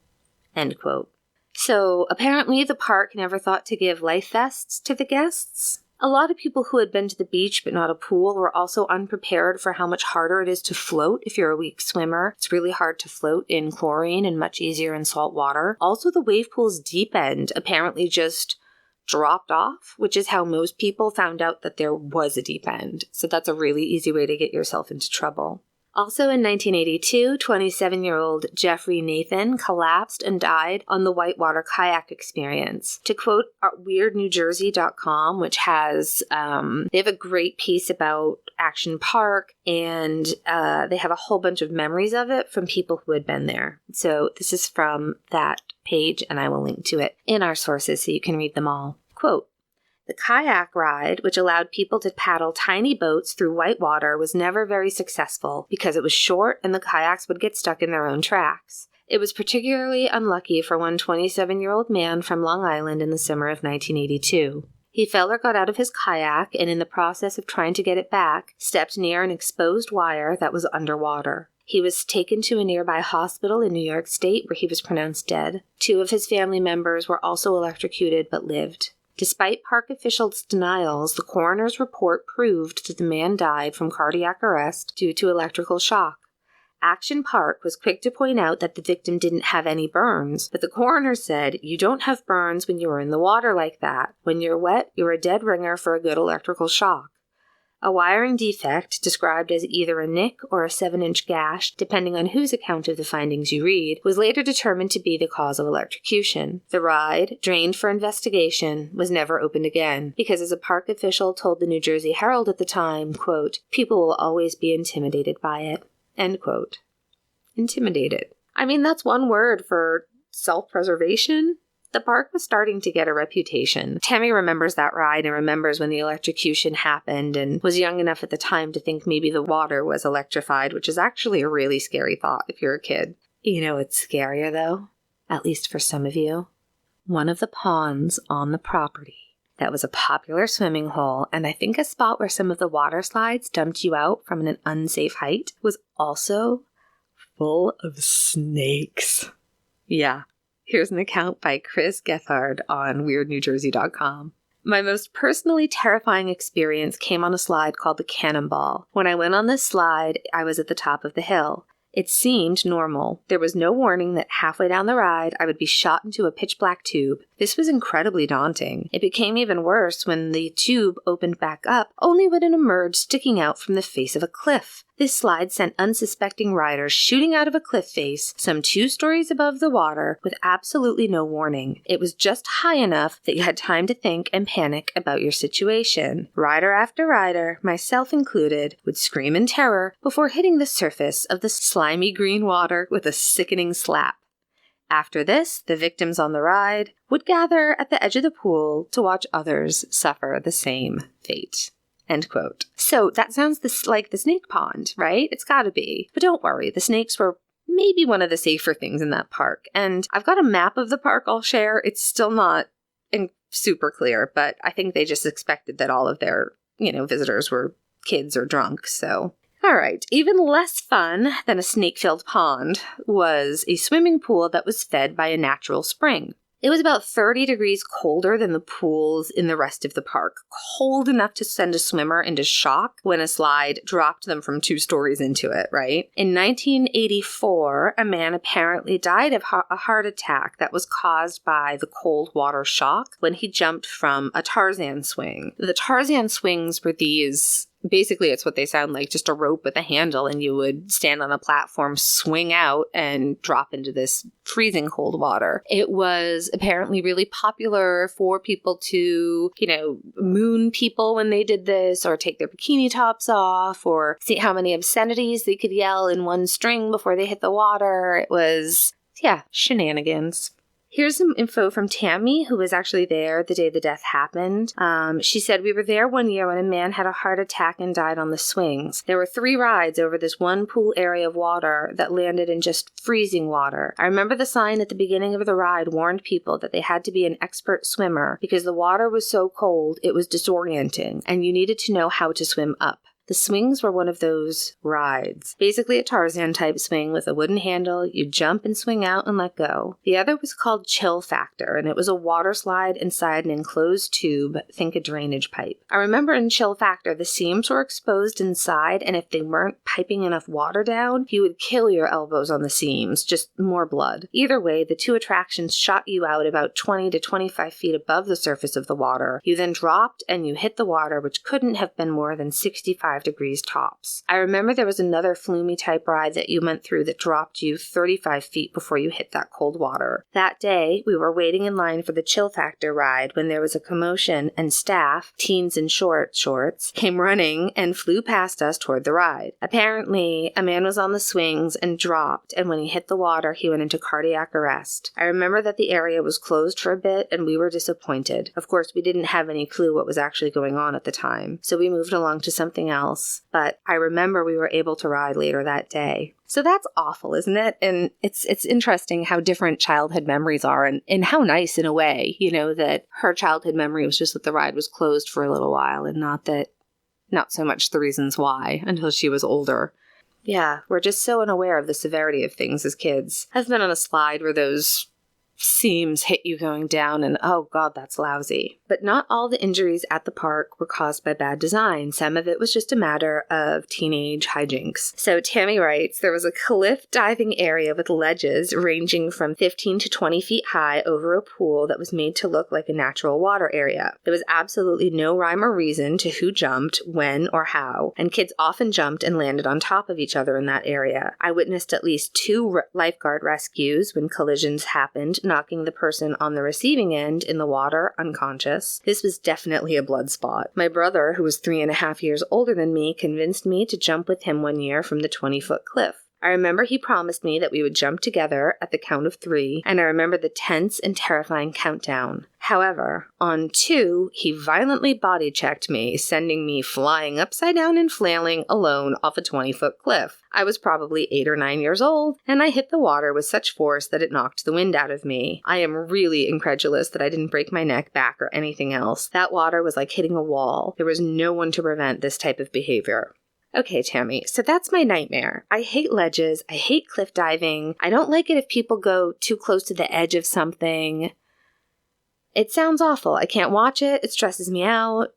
End quote. So, apparently the park never thought to give life vests to the guests. A lot of people who had been to the beach but not a pool were also unprepared for how much harder it is to float if you're a weak swimmer. It's really hard to float in chlorine and much easier in salt water. Also, the wave pool's deep end apparently just dropped off, which is how most people found out that there was a deep end. So that's a really easy way to get yourself into trouble. Also in 1982, 27-year-old Jeffrey Nathan collapsed and died on the whitewater kayak experience. To quote WeirdNewJersey.com, which has, they have a great piece about Action Park, and they have a whole bunch of memories of it from people who had been there. So this is from that page, and I will link to it in our sources so you can read them all. Quote, "The kayak ride, which allowed people to paddle tiny boats through whitewater, was never very successful because it was short and the kayaks would get stuck in their own tracks. It was particularly unlucky for one 27-year-old man from Long Island in the summer of 1982. He fell or got out of his kayak and in the process of trying to get it back, stepped near an exposed wire that was underwater. He was taken to a nearby hospital in New York State where he was pronounced dead. 2 of his family members were also electrocuted but lived. Despite park officials' denials, the coroner's report proved that the man died from cardiac arrest due to electrical shock. Action Park was quick to point out that the victim didn't have any burns, but the coroner said, "You don't have burns when you are in the water like that. When you're wet, you're a dead ringer for a good electrical shock." A wiring defect, described as either a nick or a 7-inch gash, depending on whose account of the findings you read, was later determined to be the cause of electrocution. The ride, drained for investigation, was never opened again, because as a park official told the New Jersey Herald at the time, quote, "People will always be intimidated by it." End quote. Intimidated. I mean, that's one word for self-preservation. The park was starting to get a reputation. Tammy remembers that ride and remembers when the electrocution happened and was young enough at the time to think maybe the water was electrified, which is actually a really scary thought if you're a kid. You know what's scarier, though? At least for some of you. One of the ponds on the property that was a popular swimming hole, and I think a spot where some of the water slides dumped you out from an unsafe height, was also full of snakes. Yeah. Here's an account by Chris Gethard on WeirdNewJersey.com. "My most personally terrifying experience came on a slide called the Cannonball. When I went on this slide, I was at the top of the hill. It seemed normal. There was no warning that halfway down the ride, I would be shot into a pitch-black tube. This was incredibly daunting. It became even worse when the tube opened back up, only when it emerged sticking out from the face of a cliff. This slide sent unsuspecting riders shooting out of a cliff face some 2 stories above the water with absolutely no warning. It was just high enough that you had time to think and panic about your situation. Rider after rider, myself included, would scream in terror before hitting the surface of the slimy green water with a sickening slap. After this, the victims on the ride would gather at the edge of the pool to watch others suffer the same fate." End quote. So that sounds like the snake pond, right? It's gotta be. But don't worry, the snakes were maybe one of the safer things in that park. And I've got a map of the park I'll share. It's still not super clear, but I think they just expected that all of their, visitors were kids or drunk, so... All right, even less fun than a snake-filled pond was a swimming pool that was fed by a natural spring. It was about 30 degrees colder than the pools in the rest of the park, cold enough to send a swimmer into shock when a slide dropped them from 2 stories into it, right? In 1984, a man apparently died of a heart attack that was caused by the cold water shock when he jumped from a Tarzan swing. The Tarzan swings were these... Basically, it's what they sound like, just a rope with a handle, and you would stand on a platform, swing out, and drop into this freezing cold water. It was apparently really popular for people to, moon people when they did this, or take their bikini tops off, or see how many obscenities they could yell in one string before they hit the water. It was, shenanigans. Here's some info from Tammy, who was actually there the day the death happened. She said, "We were there one year when a man had a heart attack and died on the swings. There were 3 rides over this one pool area of water that landed in just freezing water. I remember the sign at the beginning of the ride warned people that they had to be an expert swimmer because the water was so cold it was disorienting, and you needed to know how to swim up. The swings were one of those rides. Basically a Tarzan-type swing with a wooden handle. You jump and swing out and let go. The other was called Chill Factor, and it was a water slide inside an enclosed tube, think a drainage pipe. I remember in Chill Factor, the seams were exposed inside, and if they weren't piping enough water down, you would kill your elbows on the seams, just more blood. Either way, the 2 attractions shot you out about 20 to 25 feet above the surface of the water. You then dropped, and you hit the water, which couldn't have been more than 65 35 degrees tops. I remember there was another flumy type ride that you went through that dropped you 35 feet before you hit that cold water. That day, we were waiting in line for the Chill Factor ride when there was a commotion and staff, teens in short shorts, came running and flew past us toward the ride. Apparently, a man was on the swings and dropped, and when he hit the water, he went into cardiac arrest. I remember that the area was closed for a bit, and we were disappointed. Of course, we didn't have any clue what was actually going on at the time, so we moved along to something else, but I remember we were able to ride later that day. So that's awful, isn't it? And it's interesting how different childhood memories are, and how nice in a way, that her childhood memory was just that the ride was closed for a little while and not so much the reasons why until she was older. Yeah, we're just so unaware of the severity of things as kids. I've been on a slide where those seams hit you going down and oh god, that's lousy. But not all the injuries at the park were caused by bad design. Some of it was just a matter of teenage hijinks. So Tammy writes, there was a cliff diving area with ledges ranging from 15 to 20 feet high over a pool that was made to look like a natural water area. There was absolutely no rhyme or reason to who jumped, when, or how, and kids often jumped and landed on top of each other in that area. I witnessed at least 2 lifeguard rescues when collisions happened, knocking the person on the receiving end in the water unconscious. This was definitely a blood spot. My brother, who was 3.5 years older than me, convinced me to jump with him one year from the 20-foot cliff. I remember he promised me that we would jump together at the count of 3, and I remember the tense and terrifying countdown. However, on 2, he violently body-checked me, sending me flying upside down and flailing alone off a 20-foot cliff. I was probably 8 or 9 years old, and I hit the water with such force that it knocked the wind out of me. I am really incredulous that I didn't break my neck, back, or anything else. That water was like hitting a wall. There was no one to prevent this type of behavior. Okay, Tammy, so that's my nightmare. I hate ledges. I hate cliff diving. I don't like it if people go too close to the edge of something. It sounds awful. I can't watch it. It stresses me out.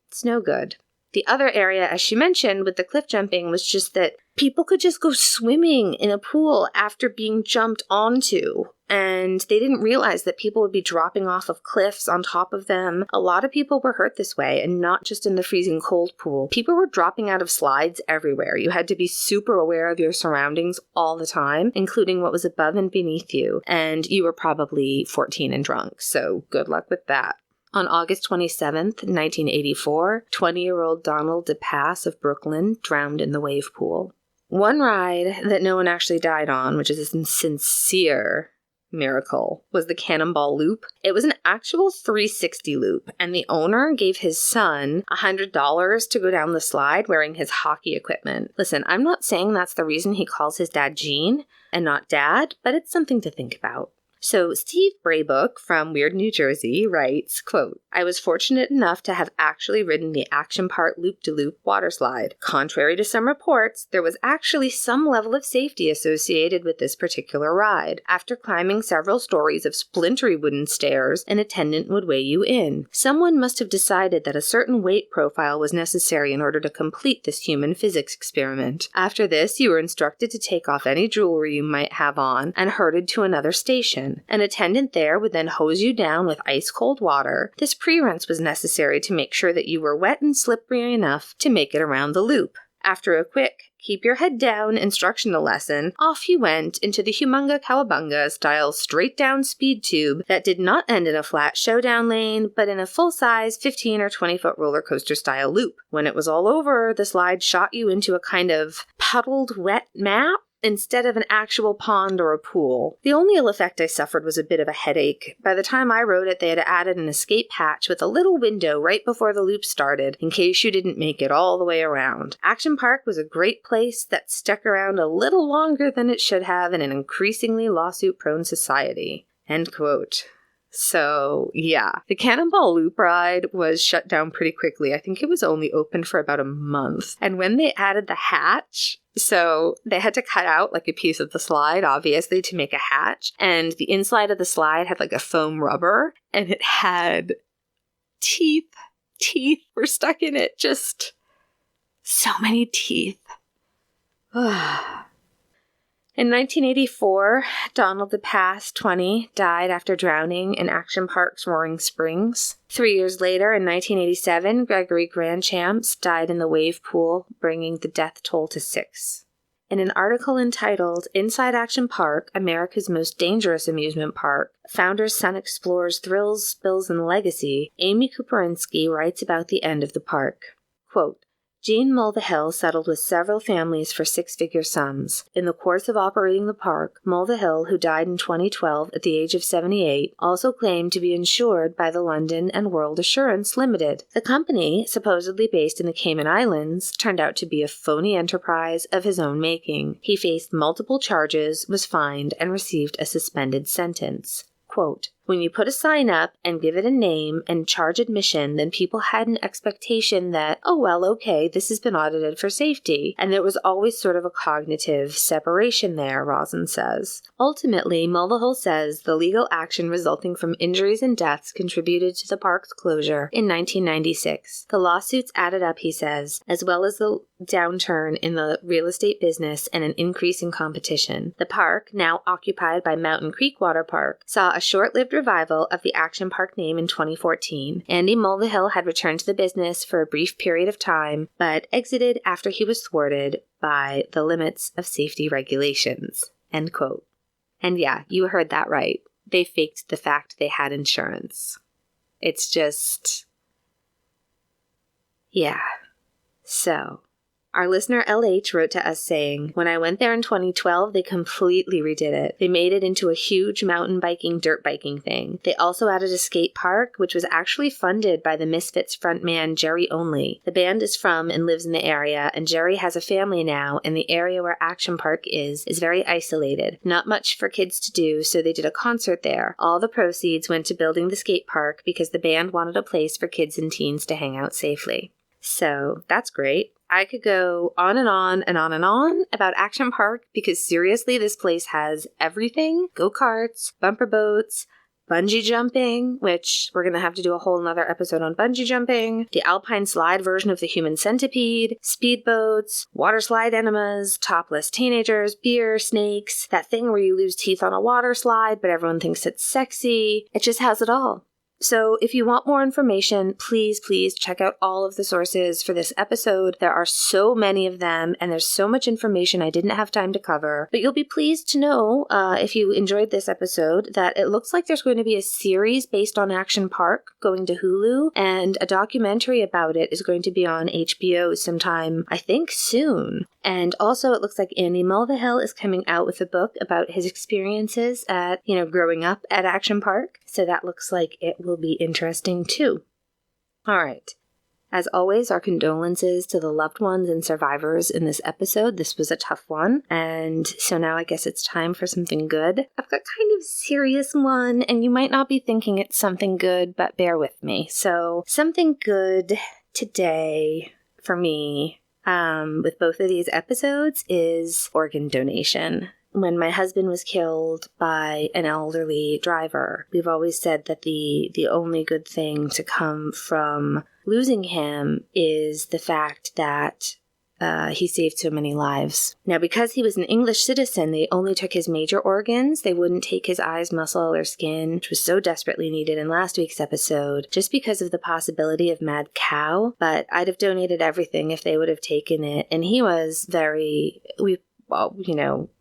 It's no good. The other area, as she mentioned, with the cliff jumping was just that people could just go swimming in a pool after being jumped onto. And they didn't realize that people would be dropping off of cliffs on top of them. A lot of people were hurt this way, and not just in the freezing cold pool. People were dropping out of slides everywhere. You had to be super aware of your surroundings all the time, including what was above and beneath you. And you were probably 14 and drunk, so good luck with that. On August 27th, 1984, 20-year-old Donald DePass of Brooklyn drowned in the wave pool. One ride that no one actually died on, which is a sincere miracle, was the Cannonball Loop. It was an actual 360 loop, and the owner gave his son $100 to go down the slide wearing his hockey equipment. Listen, I'm not saying that's the reason he calls his dad Gene and not Dad, but it's something to think about. So Steve Braybook from Weird, New Jersey writes, quote, I was fortunate enough to have actually ridden the Action Park Loop-de-Loop Waterslide. Contrary to some reports, there was actually some level of safety associated with this particular ride. After climbing several stories of splintery wooden stairs, an attendant would weigh you in. Someone must have decided that a certain weight profile was necessary in order to complete this human physics experiment. After this, you were instructed to take off any jewelry you might have on and herded to another station. An attendant there would then hose you down with ice-cold water. This pre-rinse was necessary to make sure that you were wet and slippery enough to make it around the loop. After a quick, keep your head down instructional lesson, off you went into the Humunga Cowabunga style straight-down speed tube that did not end in a flat showdown lane, but in a full-size 15 or 20-foot roller coaster style loop. When it was all over, the slide shot you into a kind of puddled wet map instead of an actual pond or a pool. The only ill effect I suffered was a bit of a headache. By the time I rode it, they had added an escape hatch with a little window right before the loop started, in case you didn't make it all the way around. Action Park was a great place that stuck around a little longer than it should have in an increasingly lawsuit-prone society. End quote. So, yeah, the Cannonball Loop ride was shut down pretty quickly. I think it was only open for about a month. And when they added the hatch, so they had to cut out like a piece of the slide, obviously, to make a hatch. And the inside of the slide had like a foam rubber, and it had teeth. Teeth were stuck in it. Just so many teeth. In 1984, Donald DePass, 20, died after drowning in Action Park's Roaring Springs. 3 years later, in 1987, Gregory Grandchamps died in the wave pool, bringing the death toll to 6. In an article entitled Inside Action Park, America's Most Dangerous Amusement Park, Founder's Son Explores Thrills, Spills, and Legacy, Amy Kuparinsky writes about the end of the park. Quote, Gene Mulvihill settled with several families for six-figure sums. In the course of operating the park, Mulvihill, who died in 2012 at the age of 78, also claimed to be insured by the London and World Assurance Limited. The company, supposedly based in the Cayman Islands, turned out to be a phony enterprise of his own making. He faced multiple charges, was fined, and received a suspended sentence. Quote, when you put a sign up and give it a name and charge admission, then people had an expectation that, oh, well, okay, this has been audited for safety. And there was always sort of a cognitive separation there, Rosen says. Ultimately, Mulvihill says the legal action resulting from injuries and deaths contributed to the park's closure in 1996. The lawsuits added up, he says, as well as the downturn in the real estate business and an increase in competition. The park, now occupied by Mountain Creek Waterpark, saw a short-lived revival of the Action Park name in 2014. Andy Mulvihill had returned to the business for a brief period of time, but exited after he was thwarted by the limits of safety regulations. End quote. And yeah, you heard that right. They faked the fact they had insurance. It's just... yeah. So... our listener LH wrote to us saying, when I went there in 2012, they completely redid it. They made it into a huge mountain biking, dirt biking thing. They also added a skate park, which was actually funded by the Misfits frontman Jerry Only. The band is from and lives in the area, and Jerry has a family now, and the area where Action Park is very isolated. Not much for kids to do, so they did a concert there. All the proceeds went to building the skate park because the band wanted a place for kids and teens to hang out safely. So that's great. I could go on and on and on and on about Action Park because seriously, this place has everything. Go-karts, bumper boats, bungee jumping, which we're going to have to do a whole nother episode on bungee jumping, the alpine slide version of the human centipede, speedboats, water slide enemas, topless teenagers, beer, snakes, that thing where you lose teeth on a water slide, but everyone thinks it's sexy. It just has it all. So if you want more information, please check out all of the sources for this episode. There are so many of them, and there's so much information I didn't have time to cover. But you'll be pleased to know, if you enjoyed this episode, that it looks like there's going to be a series based on Action Park going to Hulu, and a documentary about it is going to be on HBO sometime, I think, soon. And also, it looks like Andy Mulvihill is coming out with a book about his experiences at, growing up at Action Park. So that looks like it will be interesting too. All right. As always, our condolences to the loved ones and survivors in this episode. This was a tough one. And so now I guess it's time for something good. I've got kind of a serious one, and you might not be thinking it's something good, but bear with me. So something good today for me with both of these episodes is organ donation. When my husband was killed by an elderly driver, we've always said that the only good thing to come from losing him is the fact that he saved so many lives. Now, because he was an English citizen, they only took his major organs. They wouldn't take his eyes, muscle, or skin, which was so desperately needed in last week's episode, just because of the possibility of mad cow. But I'd have donated everything if they would have taken it. And he was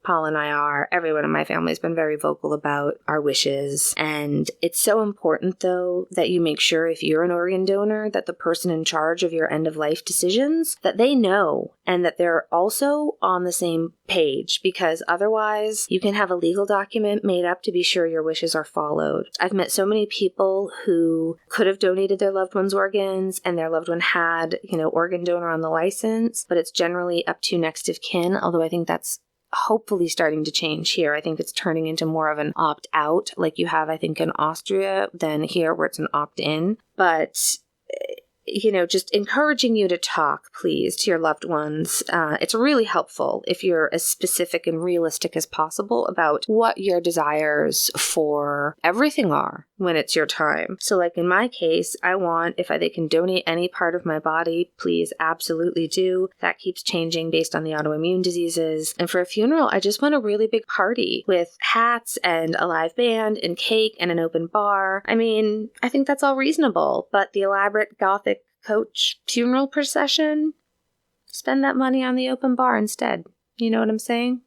Paul and I are, everyone in my family has been very vocal about our wishes. And it's so important, though, that you make sure if you're an organ donor, that the person in charge of your end-of-life decisions, that they know and that they're also on the same page, because otherwise you can have a legal document made up to be sure your wishes are followed. I've met so many people who could have donated their loved one's organs and their loved one had, organ donor on the license, but it's generally up to next of kin, although I think that's hopefully starting to change here. I think it's turning into more of an opt-out, like you have, I think, in Austria, than here where it's an opt-in. But just encouraging you to talk, please, to your loved ones. It's really helpful if you're as specific and realistic as possible about what your desires for everything are when it's your time. So like in my case, I want, if they can donate any part of my body, please absolutely do. That keeps changing based on the autoimmune diseases. And for a funeral, I just want a really big party with hats and a live band and cake and an open bar. I mean, I think that's all reasonable, but the elaborate Gothic coach funeral procession, spend that money on the open bar instead. You know what I'm saying?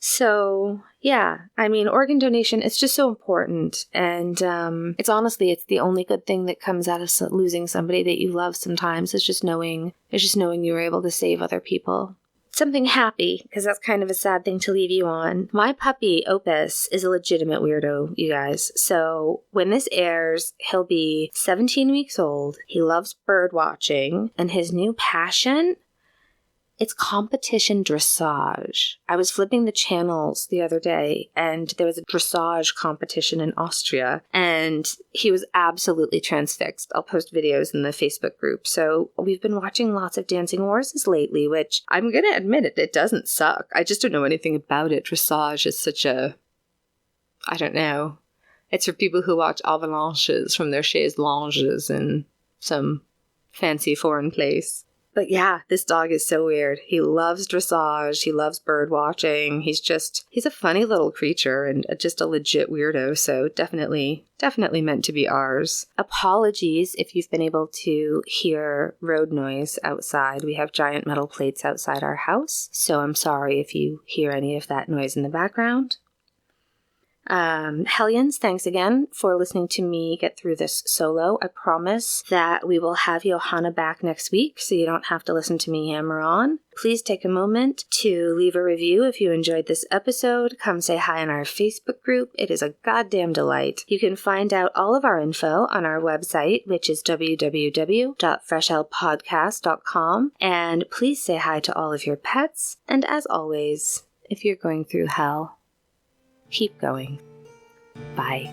So, yeah, I mean, organ donation, it's just so important. And it's the only good thing that comes out of losing somebody that you love sometimes. It's just knowing you were able to save other people. Something happy, because that's kind of a sad thing to leave you on. My puppy, Opus, is a legitimate weirdo, you guys. So when this airs, he'll be 17 weeks old. He loves bird watching, and his new passion, it's competition dressage. I was flipping the channels the other day, and there was a dressage competition in Austria, and he was absolutely transfixed. I'll post videos in the Facebook group. So we've been watching lots of Dancing Horses lately, which I'm going to admit it doesn't suck. I just don't know anything about it. Dressage is such a, I don't know. It's for people who watch avalanches from their chaise longues in some fancy foreign place. But yeah, this dog is so weird. He loves dressage. He loves bird watching. He's a funny little creature and just a legit weirdo. So definitely meant to be ours. Apologies if you've been able to hear road noise outside. We have giant metal plates outside our house. So I'm sorry if you hear any of that noise in the background. Hellions, thanks again for listening to me get through this solo. I promise that we will have Johanna back next week, so you don't have to listen to me hammer on. Please take a moment to leave a review if you enjoyed this episode. Come say hi in our Facebook group. It is a goddamn delight. You can find out all of our info on our website, which is www.freshhellpodcast.com. And please say hi to all of your pets. And as always, if you're going through hell, keep going. Bye.